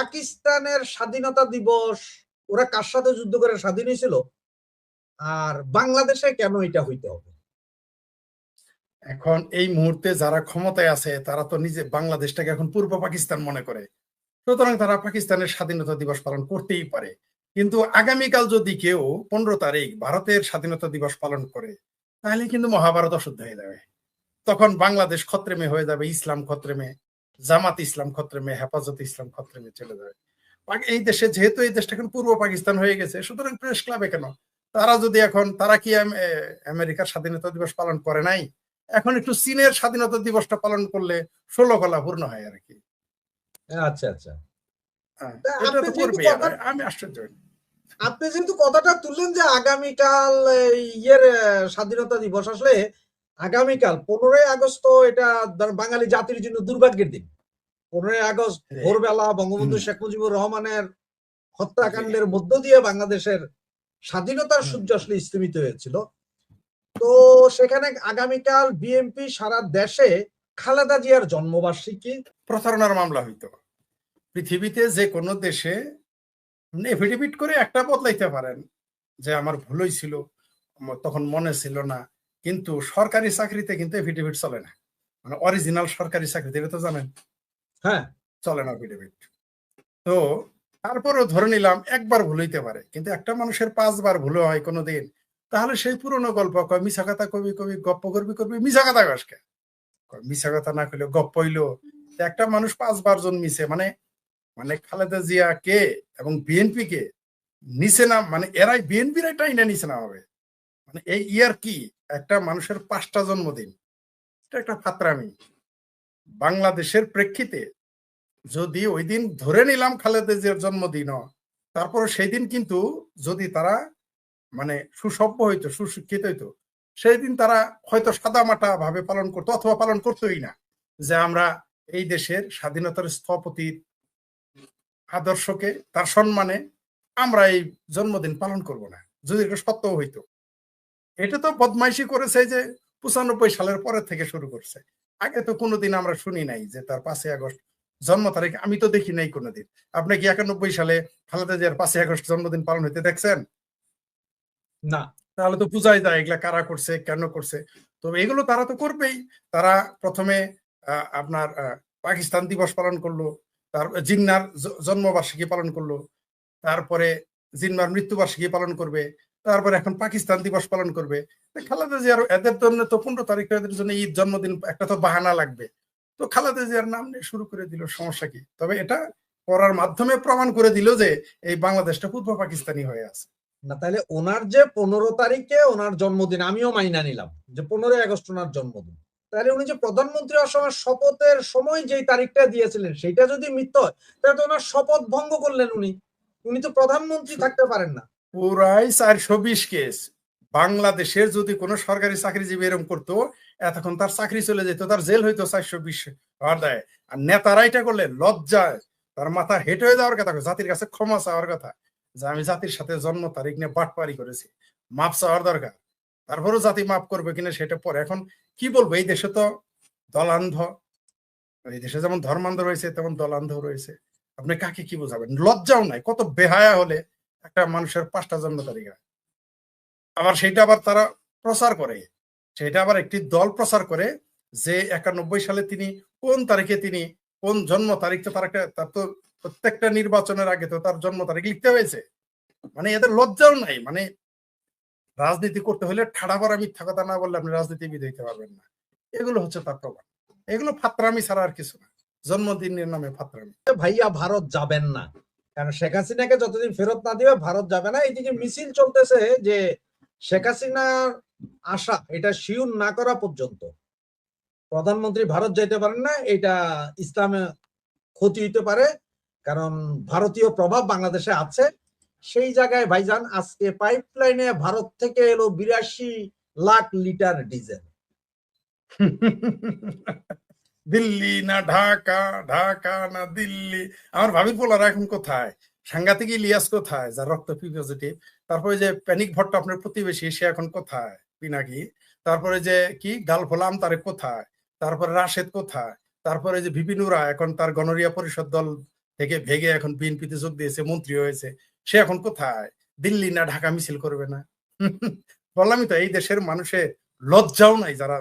পাকিস্তানের স্বাধীনতা দিবস ওরা কার সাথে যুদ্ধ করে স্বাধীন হয়েছিল, আর বাংলাদেশে কেন এটা হইতে হবে? এখন এই মুহূর্তে যারা ক্ষমতায় আছে তারা তো নিজে বাংলাদেশটাকে এখন পূর্ব পাকিস্তান মনে করে, সুতরাং তারা পাকিস্তানের স্বাধীনতা দিবস পালন করতেই পারে। কিন্তু আগামীকাল যদি কেউ 15 তারিখ ভারতের স্বাধীনতা দিবস পালন করে, তাহলে কিন্তু মহাভারত অশুদ্ধ হয়ে যাবে। তখন বাংলাদেশ খত্রেমে হয়ে যাবে, ইসলাম খত্রেমে, জামাত ইসলাম খত্রেমে, হেফাজত ইসলাম খত্রেমে চলে যাবে। এই দেশে যেহেতু এই দেশটা এখন পূর্ব পাকিস্তান হয়ে গেছে, সুতরাং প্রেস ক্লাবে কেন তারা যদি এখন তারা কি আমেরিকার স্বাধীনতা দিবস পালন করে নাই, এখন একটু চীনের স্বাধীনতা দিবসটা পালন করলে 16 কলা পূর্ণ হয় আর কি। আচ্ছা আচ্ছা, এটা তো করবে, আমি আশ্চর্য। আপনি যেহেতু কথাটা তুললেন যে আগামীকাল ইয়ের স্বাধীনতা দিবস, আসলে আগামীকাল 15ই আগস্ট তো এটা বাঙালি জাতির জন্য দুর্ভাগ্যের দিন। 15ই আগস্ট ভোরবেলা বঙ্গবন্ধু শেখ মুজিবুর রহমানের হত্যাকাণ্ডের মধ্য দিয়ে বাংলাদেশের স্বাধীনতার সূর্য আসলে স্তিমিত হয়েছিল। তো সেখানে আগামীকাল বিএনপি সারা দেশে খালেদা জিয়ার জন্মবার্ষিকী প্রতারণার মামলা হইতো। পৃথিবীতে যে কোনো দেশে এফিডেভিট করে একটা বদলাইতে পারেন যে আমার ভুল হয়েছিল, তখন মনে ছিল না, কিন্তু সরকারি চাকরিতে কিন্তু এফিডেভিট চলে না, মানে অরিজিনাল সরকারি চাকরিতে, এটা তো জানেন, হ্যাঁ চলে না এফিডেভিট। তো তারপরেও ধরে নিলাম একবার ভুল হইতে পারে, কিন্তু একটা মানুষের 5 বার ভুল হয় কোনোদিন, তাহলে সেই পুরনো গল্প কয় মিছা কথা কবি কবি গপ্প করবি করবি, মিছা কথা কসকে মিছা কথা না কইলে গপ্প হইলো। একটা মানুষ 5 বার জন্মিছে, মানে মানে খালেদা জিয়া কে এবং বিএনপি কে নিচে না, মানে এরাই বিএনপির টাইনা নিচে না হবে, মানে এই ইয়ার কি একটা মানুষের 5টা জন্মদিন, এটা একটা ফাত্রামি। বাংলাদেশের প্রেক্ষিতে যদি ওই দিন ধরে নিলাম খালেদা জিয়ার জন্মদিন, তারপরে সেই দিন কিন্তু যদি তারা মানে সুসভ্য হইতো, সুশিক্ষিত হইতো, সেই দিন তারা হয়তো সাদামাটা ভাবে পালন করতো, অথবা পালন করতোই না, যে আমরা এই দেশের স্বাধীনতার স্থপতির আদর্শকে, তার সম্মানে আমরা এই জন্মদিন পালন করব না, যদি এটা সত্য হইতো। এটা তো বদমাইশি করেছে যে 95 সালের পরের থেকে শুরু করছে, আগে তো কোনোদিন আমরা শুনি নাই যে তার 5ই আগস্ট জন্ম তারিখ, আমি তো দেখি নাই কোনোদিন। আপনি কি 91 সালে খালেদা জিয়ার 5ই আগস্ট জন্মদিন পালন হইতে দেখছেন? না। তাহলে তো বুঝাই যায় এগুলা কারা করছে, কেন করছে। তবে এগুলো তারা তো করবেই। তারা প্রথমে আপনার পাকিস্তান দিবস পালন করলো, তার জিন্নার জন্মবার্ষিকী পালন করলো, তারপরে জিন্নার মৃত্যুবার্ষিকী পালন করবে, তারপরে এখন পাকিস্তান দিবস পালন করবে। খালেদা জিয়ার এদের জন্য তো 15 তারিখ এদের জন্য ঈদ, জন্মদিন, একটা তো বাহানা লাগবে। তো খালেদা জিয়ার নাম নিয়ে শুরু করে দিল, সমস্যা কি? তবে এটা করার মাধ্যমে প্রমাণ করে দিল যে এই বাংলাদেশটা পূর্ব পাকিস্তানি হয়ে আছে। না, তাহলে ওনার যে 15 তারিখে ওনার জন্মদিন, আমিও মাইনা নিলাম যে 15ই আগস্ট ওনার জন্মদিন, তাহলে উনি যে প্রধানমন্ত্রী হওয়ার সময় শপথের সময় যে তারিখটা দিয়েছিলেন সেটা যদি মিথ্যা হয়, তাহলে তো ওনার শপথ ভঙ্গ করলেন উনি। উনি তো প্রধানমন্ত্রী থাকতে পারেন না। পুরাই 420 কেস। বাংলাদেশের যদি কোনো সরকারি চাকরিজীবী এরকম করতো, এতক্ষণ তার চাকরি চলে যেত, তার জেল হইতো 420 হওয়ার দায়। আর নেতারা এটা করলে লজ্জায় তার মাথা হেঁটে হয়ে যাওয়ার কথা, জাতির কাছে ক্ষমা চাওয়ার কথা, যে আমি জাতির সাথে জন্ম তারিখ নিয়ে বাটপারি করেছি, মাপ চাওয়ার দরকার। তারপরেও জাতি মাপ করবে কিনা সেটা পরে। এখন কি বলবো, এই দেশে তো দলান্ধ, এই দেশে যেমন ধর্মান্ধ রয়েছে তেমন দলান্ধ রয়েছে। আপনি কাকে কি বোঝাবেন? লজ্জাও নাই, কত বেহায়া হলে একটা মানুষের 5টা জন্ম তারিখ হয়। আবার সেটা আবার তারা প্রচার করে, সেটা আবার একটি দল প্রচার করে যে 91 সালে তিনি কোন তারিখে, তিনি কোন জন্ম তারিখ, তো তার তো প্রত্যেকটা নির্বাচনের আগে তো তার জন্ম তারিখ লিখতে হয়েছে। মানে এদের লজ্জাও নাই। মানে রাজনীতি করতে হলে ঠাড়া পড়া মিথ্যা কথা না বললে আপনি রাজনীতিবিদ হইতে পারবেন না। এগুলো হচ্ছে তার প্রমাণ। এগুলো ফাত্রামি ছাড়া আর কিছু না, জন্মদিনের নামে ফাত্রামি। ভাইয়া ভারত যাবেন না, কারণ শেখ হাসিনাকে যতদিন ফেরত না দিবে ভারত যাবে না। এইদিকে মিছিল চলতেছে যে শেখ হাসিনার আশা এটা শিওর না করা পর্যন্ত প্রধানমন্ত্রী ভারত যাইতে পারেন না। এটা ইসলামে ক্ষতি হইতে পারে, কারণ ভারতীয় প্রভাব বাংলাদেশে আছে। সেই জায়গায় ভাইজান আজকে পাইপলাইনে ভারত থেকে এলো 82 লাখ লিটার ডিজেল। দিল্লি না ঢাকা, ঢাকা না দিল্লি। আমার ভাবির পোলারা এখন কোথায়? সাংঘাতিক ইলিয়াস কোথায়, যার রক্ত পি পজিটিভ? তারপরে যে প্যানিক ভট্ট আপনার প্রতিবেশী, সে এখন কোথায়, পিনাকি? তারপরে যে কি গালফোলাম তারে কোথায়? তারপরে রাশেদ কোথায়? তারপরে যে ভিপি নুরা এখন তার গণরিয়া পরিষদ দল থেকে ভেগে এখন বিএনপিতে যোগ দিয়েছে, মন্ত্রী হয়েছে। সে এখন কোথায়? দিল্লি না ঢাকা মিছিল করবে না? বললামই তো, এই দেশের মানুষের লজ্জাও নাই। যারা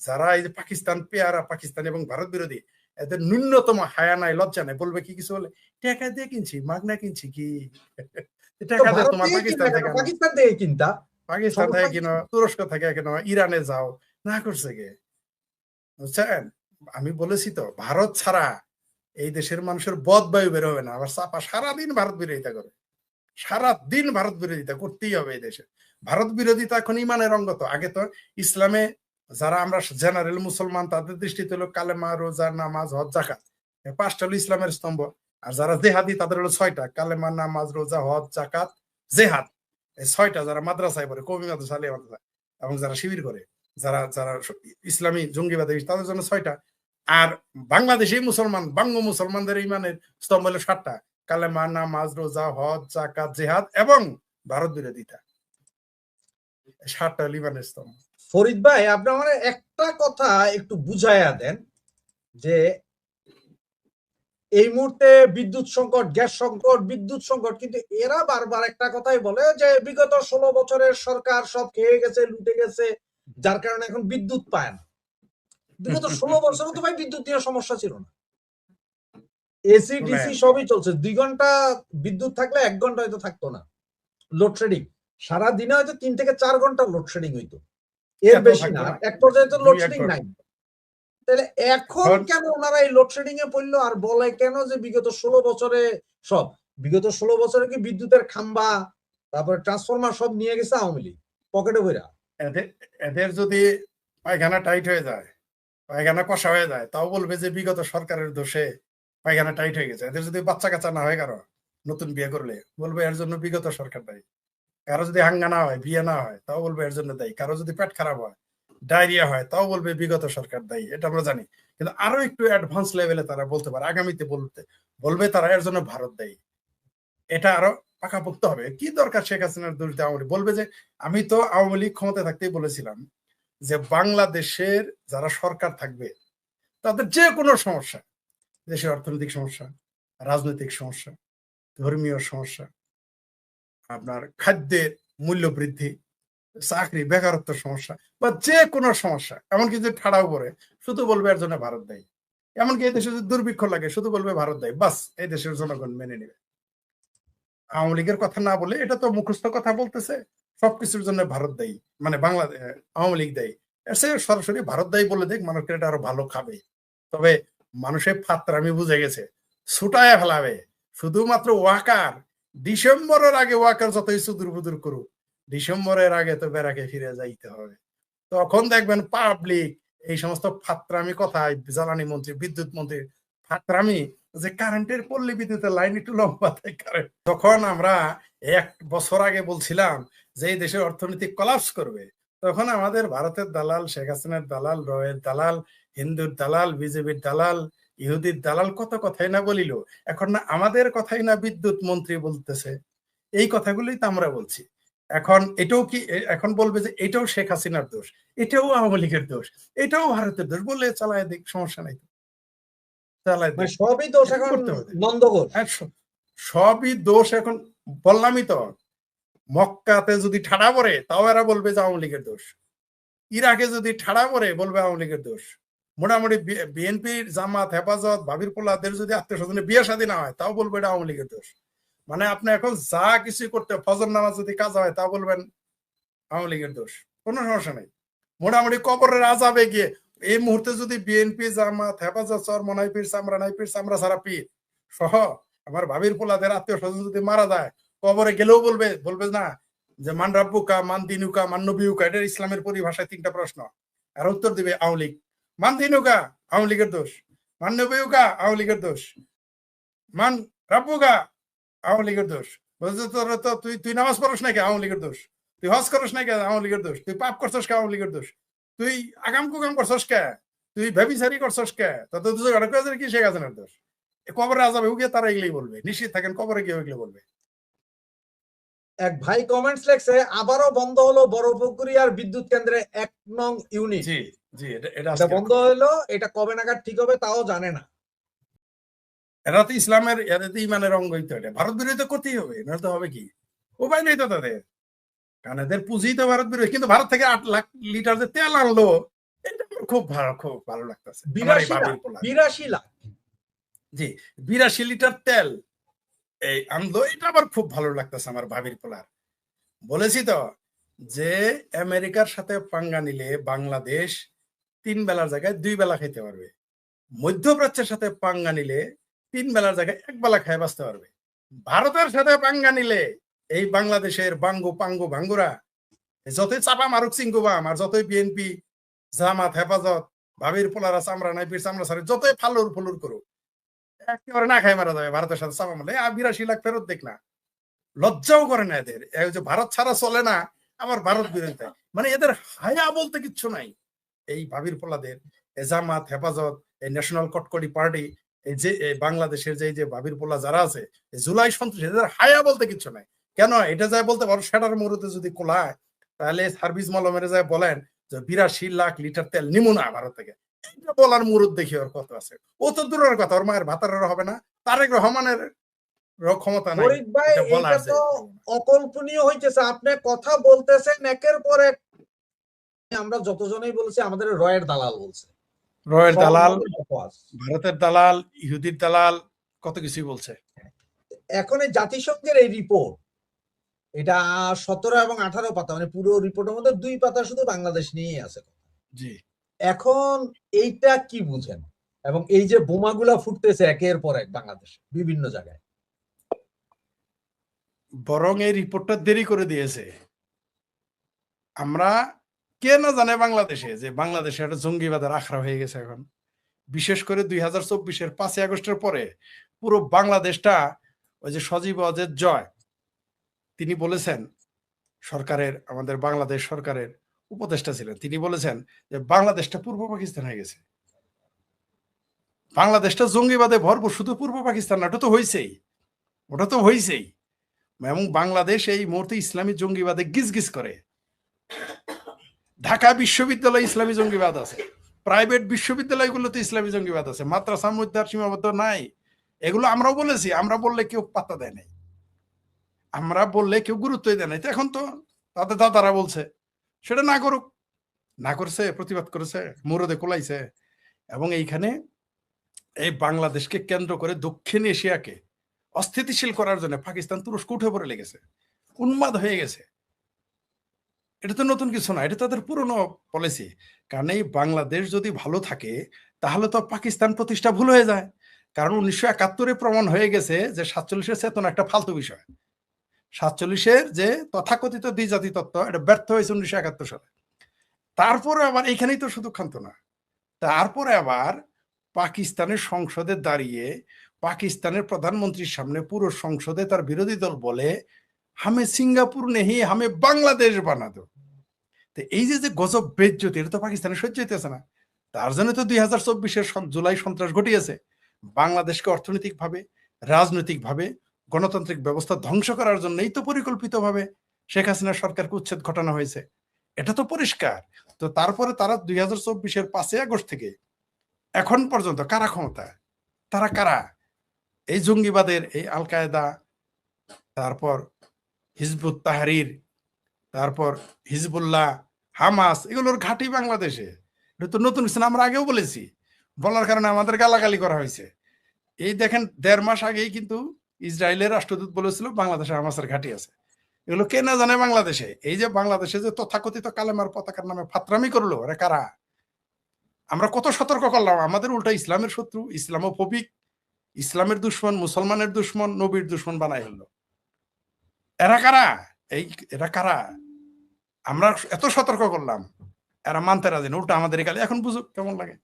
যারা এই যে পাকিস্তান পেয়ারা, পাকিস্তান এবং ভারত বিরোধী, এদের ন্যূনতম হায়া নাই, লজ্জা নাই। বলবে কি কিছু বলে, টাকা দিয়ে কিনছি, মাগনা কিনছি কি? টাকা দিয়ে তোমার পাকিস্তান থেকে আনো, পাকিস্তান থেকে কিনতা, পাকিস্তান থেকে কিনো, তুরস্ক থেকে কিনো, ইরানে যাও, না করছে কে? বুঝছেন? আমি বলেছি তো, ভারত ছাড়া এই দেশের মানুষের বদবায়ু বের হবে না। আবার চাপা সারাদিন ভারত বিরোধিতা করে, সারাদিন ভারত বিরোধিতা করতেই হবে এই দেশে। ভারত বিরোধিতা এখন ইমানের অঙ্গ। তো আগে তো ইসলামে যারা আমরা জেনারেল মুসলমান, তাদের দৃষ্টিতে হলো কালেমা, রোজা, নামাজ, হজ, জাকাত, এই 5টা হলো ইসলামের স্তম্ভ। আর যারা জেহাদি তাদের হলো 6টা, কালেমা, নামাজ, রোজা, হজ, জাকাত, জেহাদ। এই 6টা যারা মাদ্রাসায় পড়ে, কওমি মাদ্রাসা, আলিয়া মাদ্রাসা, এবং যারা শিবির করে, যারা যারা ইসলামী জঙ্গিবাদী, তাদের জন্য 6টা। আর বাংলাদেশি মুসলমান, বাঙ্গ মুসলমানদের ইমানের স্তম্ভ হলো 7টা, কালেমা, নামাজ, রোজা, হজ, জাকাত, জিহাদ এবং ভারত বিরোধিতা। 7টা লিবানের স্তম্ভ। ফরিদ ভাই, আপনি আমার একটা কথা একটু বুঝাইয়া দেন যে এই মুহূর্তে বিদ্যুৎ সংকট, গ্যাস সংকট, বিদ্যুৎ সংকট, কিন্তু এরা বারবার একটা কথাই বলে যে বিগত 16 বছরের সরকার সব খেয়ে গেছে, লুটে গেছে, যার কারণে এখন বিদ্যুৎ পায় না। বিগত 16 বছরও তো ভাই বিদ্যুৎ নিয়ে সমস্যা ছিল না। এসি ডিসি সবই চলছে। 2 ঘন্টা বিদ্যুৎ থাকলে 1 ঘন্টা হয়তো থাকতো না লোডশেডিং। সারা দিনে হয়তো 3 থেকে 4 ঘন্টা লোডশেডিং হইতো, এর বেশি না। এক পর্যায়ে তো লোডশেডিং নাই। তাহলে এখন কেন ওনারা এই লোডশেডিং এ পড়লো আর বলে কেন যে বিগত 16 বছরে সব? বিগত 16 বছরে কি বিদ্যুতের খাম্বা, তারপরে ট্রান্সফরমার সব নিয়ে গেছে আওয়ামী লীগ পকেটে ভরা? এদের যদি পায়খানা টাইট হয়ে যায়, পায়খানা কষা হয়ে যায়, তাও বলবে যে বিগত সরকারের দোষে পায়খানা টাইট হয়ে গেছে। এদের যদি বাচ্চা কাচ্চা না হয়, কারো নতুন বিয়ে করলে, বলবে এর জন্য বিগত সরকার দায়ী। কারো যদি হাঙ্গা না হয়, বিয়ে না হয়, তাও বলবে এর জন্য দায়ী। কারো যদি পেট খারাপ হয়, ডায়রিয়া হয়, তাও বলবে বিগত সরকার দায়ী। এটা আমরা জানি। কিন্তু আরো একটু অ্যাডভান্স লেভেলে তারা বলতে পারে, আগামীতে বলবে তারা এর জন্য ভারত দায়ী। এটা আরো পাকাপোক্ত হবে। কি দরকার শেখ হাসিনার দোষ দিয়ে আওয়ামী লীগ? বলবে যে আমি তো আওয়ামী লীগ ক্ষমতায় থাকতেই বলেছিলাম যে বাংলাদেশের যারা সরকার থাকবে তাদের যে কোনো সমস্যা, দেশের অর্থনৈতিক সমস্যা, রাজনৈতিক সমস্যা, ধর্মীয় সমস্যা, আপনার খাদ্যের মূল্য বৃদ্ধি, চাকরি, বেকারত্ব সমস্যা, বা যে কোনো সমস্যা, এমনকি যদি ঠাড়াও করে, শুধু বলবে এর জন্য ভারত দায়ী। এমনকি এই দেশে যদি দুর্ভিক্ষ লাগে, শুধু বলবে ভারত দায়ী। বাস, এই দেশের জনগণ মেনে নেবে। আওয়ামী লীগের কথা না বলে, এটা তো মুখস্থ কথা বলতেছে, সবকিছুর জন্য ভারত দায়ী, মানে বাংলাদেশ, আওয়ামী লীগ দায়ী। এসে সরাসরি ভারত দায়ী বলে দেখ, মানুষকে এটা আরো ভালো খাবে। তবে মানুষের ফাত্রামি বুঝে গেছে, ছুটায় ফেলাবে। শুধুমাত্র ওয়াকার, ডিসেম্বরের আগে ওয়াকার যতই সুদূর বুদুর করুক, ডিসেম্বরের আগে তো বেড়াকে ফিরে যাইতে হবে। তখন দেখবেন পাবলিক এই সমস্ত ফাত্রামি কথায়, জ্বালানি মন্ত্রী, বিদ্যুৎ মন্ত্রী ফাত্রামি, যে কারেন্টের পল্লী বিদ্যুতের লাইন একটু লম্বা থাকে। তখন আমরা 1 বছর আগে বলছিলাম যে এই দেশের অর্থনীতি কলাপস করবে, তখন আমাদের ভারতের দালাল, শেখ হাসিনার দালাল, রয়ের দালাল, হিন্দুর দালাল, বিজেপির দালাল, ইহুদির দালাল কত কথাই না বলিল। এখন না আমাদের কথাই না বিদ্যুৎ মন্ত্রী বলতেছে। এই কথাগুলোই তো আমরা বলছি। এখন এটাও কি, এখন বলবে যে এটাও শেখ হাসিনার দোষ, এটাও আওয়ামী লীগের দোষ, এটাও ভারতের দোষ, বললে চালায় দেখ, সমস্যা নাই। সবই দোষ এখন নন্দগোল, সবই দোষ এখন। বললামই তো, মক্কাতে যদি ঠাড়া পড়ে, তাও এরা বলবে যে আওয়ামী লীগের দোষ। ইরাকে যদি ঠাড়া পড়ে, বলবে আওয়ামী লীগের দোষ। মোটামুটি বিএনপির, জামাত, হেফাজত, ভাবির পোলাদের যদি আত্মীয় স্বজনের বিয়ে শাদী না হয়, তাও বলবে এটা আওয়ামী লীগের দোষ। মানে আপনি এখন যা কিছু করতে, ফজর নামাজ যদি কাজ হয়, তা বলবেন আওয়ামী লীগের দোষ। কোনো সমস্যা নেই। মোটামুটি কবরের আযাবে গিয়ে এই মুহূর্তে যদি বিএনপি, জামাত, হেফাজত, চরমনাই পীর, চামড়া পীর, চামড়া ছাড়া পীর সহ আমার ভাবির পোলাদের আত্মীয় স্বজন যদি মারা যায়, কবরে গেলেও বলবে না যে মান রাব্বুকা, মান দিনুকা, মান নবিউকা। এটা ইসলামের পরিভাষায় 3টা প্রশ্ন, আর উত্তর দিবে আওয়ামী লীগ। মান দিনুকা, আওয়ামী লীগের দোষ। মান নবিউকা, আওয়ামী লীগের দোষ। মান রাব্বুকা, আওয়ামী লীগের দোষ। বলছে তোর তো তুই নামাজ পড়স নাকি, আওয়ামী লীগের দোষ। তুই হজ করস নাকি, আওয়ামী লীগের দোষ। তুই পাপ করছস কে, আওয়ামী লীগের দোষ। তুই আগাম কুকাম করছস কে, তুই ব্যভিচারী করছস কে, তত দুজন কি শেখ হাসিনার দোষ। কবরে আযাবে গিয়ে তারা এগুলোই বলবে। নিশ্চিত থাকেন, কবরে গিয়ে এগুলো বলবে। এক ভাই কমেন্টস লেখছে, আবারও বন্ধ হলো বড়পুকুরিয়ার বিদ্যুৎ কেন্দ্রে 1 নং ইউনিট। জি জি, এটা বন্ধ হলো, এটা কবে নাগাদ ঠিক হবে তাও জানে না। এরা তো ইসলামের এদের তো ইমানের অঙ্গই তো এটা, ভারত বিরোধী তো করতেই হবে, না তো হবে কি, উপায় নেই তো তাদের, কারণ এদের পুঁজি তো ভারত বিরোধী। কিন্তু ভারত থেকে 8 লাখ লিটার যে তেল আনলো, এটা আমার খুব ভালো লাগতেছে আমার এই 82 লাখ, ভাবির পোলা। 82 লাখ। জি, 82 লিটার তেল এই আনলো, এটা আমার খুব ভালো লাগতেছে আমার ভাবির পোলার। বলেছি তো যে আমেরিকার সাথে পাঙ্গা নিলে বাংলাদেশ 3 বেলার জায়গায় 2 বেলা খেতে পারবে, মধ্যপ্রাচ্যের সাথে পাঙ্গা নিলে 3 বেলার জায়গায় 1 বেলা খেয়ে বাঁচতে পারবে। ভারতের সাথে পাঙ্গা নিলে এই বাংলাদেশের বাঙ্গু পাঙ্গু ভাঙ্গুরা যতই চাপা মারুক চিঙ্গুবাম, আর যতই বিএনপি জামাত হেফাজত ভাবির পোলারা চামড়া নাই পীর চামড়া সারে যতই ফালুর ফুলুর করুক, একেবারে না খাই মারা যাবে ভারতের সাথে চাপা মারলে। 82 লাখ ফেরত দেখ না, লজ্জাও করে না এদের। এই যে ভারত ছাড়া চলে না, আবার ভারত বিরোধিতা, মানে এদের হায়া বলতে কিচ্ছু নাই এই ভাবির পোলাদের। জামাত হেফাজত, এই ন্যাশনাল কটকটি পার্টি, এই যে বাংলাদেশের যে ভাবির পোলা যারা আছে, জুলাই সন্ত্রাসী, এদের হায়া বলতে কিচ্ছু নাই। কেন এটা যায় বলতে পারো, সেটার মুহূর্তে যদি কোলায়, তাহলে সার্ভিস মলমের যায় বলেন যে 82 লাখ লিটার তেল নিমু না ভারত থেকে, এটা বলার মুহূর্ত দেখি ওর কত আছে। ও তো দূরের কথা, ওর মায়ের ভাতারের হবে না, তারেক রহমানের ক্ষমতা নাই ফরিদ ভাই, এটা বলার। এইটা তো অকল্পনীয় হইতেছে। আপনি কথা বলতেছেন একের পর এক। আমরা যতজনেই বলছি আমাদের রয়ের দালাল বলছে, রয়ের দালাল, সর্বনাশ। ভারতের দালাল, ইহুদির দালাল, কত কিছুই বলছে। এখন এই জাতিসংঘের এই রিপোর্ট, এটা 17 এবং 18 পাতা, মানে পুরো রিপোর্টের মধ্যে 2 পাতা শুধু বাংলাদেশ নিয়েই আছে। জি, এখন এইটা কি বুঝেন? এবং এই যে বোমাগুলা ফুটতেছে একের পর এক বাংলাদেশে বিভিন্ন জায়গায়, বরং এই রিপোর্টটা দেরি করে দিয়েছে। আমরা কে না জানে বাংলাদেশে যে বাংলাদেশে একটা জঙ্গিবাদের আখড়া হয়ে গেছে এখন। বিশেষ করে 2024-এর 5ই আগস্টের পরে পুরো বাংলাদেশটা, ওই যে সজীব অজের জয় তিনি বলেছেন, সরকারের, আমাদের বাংলাদেশ সরকারের উপদেষ্টা ছিলেন, তিনি বলেছেন যে বাংলাদেশটা পূর্ব পাকিস্তান হয়ে গেছে, বাংলাদেশটা জঙ্গিবাদে ভরপুর। শুধু পূর্ব পাকিস্তান না, ওটা তো হয়েছেই, ওটা তো হয়েছেই। এবং বাংলাদেশ এই মুহূর্তে ইসলামী জঙ্গিবাদে গিজ করে। ঢাকা বিশ্ববিদ্যালয়ে ইসলামী জঙ্গিবাদ আছে, প্রাইভেট বিশ্ববিদ্যালয়গুলোতে ইসলামী জঙ্গিবাদ আছে, মাদ্রাসার মধ্যে আর সীমাবদ্ধ নাই। এগুলো আমরাও বলেছি, আমরা বললে কেউ পাত্তা দেয় নাই, আমরা বললে কেউ গুরুত্বই দেয় নাই। তো এখন তো তাদের দাদারা বলছে সেটা না করুক, না করছে, প্রতিবাদ করেছে, মুরদে কোলাইছে। এবং এইখানে এই বাংলাদেশকে কেন্দ্র করে দক্ষিণ এশিয়াকে অস্থিতিশীল করার জন্য পাকিস্তান তুরস্ক উঠে পড়ে লেগেছে, উন্মাদ হয়ে গেছে। এটা তো নতুন কিছু না, এটা তাদের পুরনো পলিসি। কারণ এই বাংলাদেশ যদি ভালো থাকে তাহলে তো পাকিস্তান প্রতিষ্ঠা ভুল হয়ে যায়। কারণ 1971-এ প্রমাণ হয়ে গেছে যে 47-এর চেতনা একটা ফালতু বিষয়। 47-এর যে তথাকথিত দ্বিজাতি তত্ত্ব, এটা ব্যর্থ হয়েছে 1971 সালে। তারপরে আবার এখানেই তো শুধু ক্ষান্ত না, তারপরে আবার পাকিস্তানের সংসদে দাঁড়িয়ে পাকিস্তানের প্রধানমন্ত্রীর সামনে পুরো সংসদে তার বিরোধী দল বলে হামে সিঙ্গাপুর নেহি হামে বাংলাদেশ বানা দো। তো এই যে গজব বেজ্জতি, এটা তো পাকিস্তানের সহ্য হইতেছে না। তার জন্য তো 2024-এর জুলাই সন্ত্রাস ঘটিয়েছে। বাংলাদেশকে অর্থনৈতিকভাবে, রাজনৈতিকভাবে, গণতান্ত্রিক ব্যবস্থা ধ্বংস করার জন্যই তো পরিকল্পিতভাবে শেখ হাসিনা সরকারকে উচ্ছেদ ঘটানো হয়েছে, এটা তো পরিষ্কার। তো তারপরে তারা 2024-এর 5ই আগস্ট থেকে এখন পর্যন্ত কারা ক্ষমতায়, তারা কারা? এই জঙ্গিবাদের, এই আল কায়দা, তারপর হিজবুত তাহরির, তারপর হিজবুল্লাহ, হামাস, এগুলোর ঘাঁটি বাংলাদেশে। এটা তো নতুন কিছু না, আমরা আগেও বলেছি, বলার কারণে আমাদের গালাগালি করা হয়েছে। এই দেখেন 1.5 মাস আগেই কিন্তু ইসরায়েলের রাষ্ট্রদূত বলেছিল বাংলাদেশে হামাসের ঘাঁটি আছে। এগুলো কে না জানে বাংলাদেশে? এই যে বাংলাদেশে যে তথাকথিত কালেমার পতাকার নামে ফাত্রামি করলো, ওরা কারা? আমরা কত সতর্ক করলাম, আমাদের উল্টা ইসলামের শত্রু, ইসলামোফোবিক, ইসলামের দুশ্মন, মুসলমানের দুশ্মন, নবীর দুশ্মন বানাই হলো। এরা কারা? এরা কারা? আমরা এত সতর্ক করলাম, এরা মানতে রাজি না, উল্টা আমাদের গালি। এখন বুঝুক কেমন লাগে।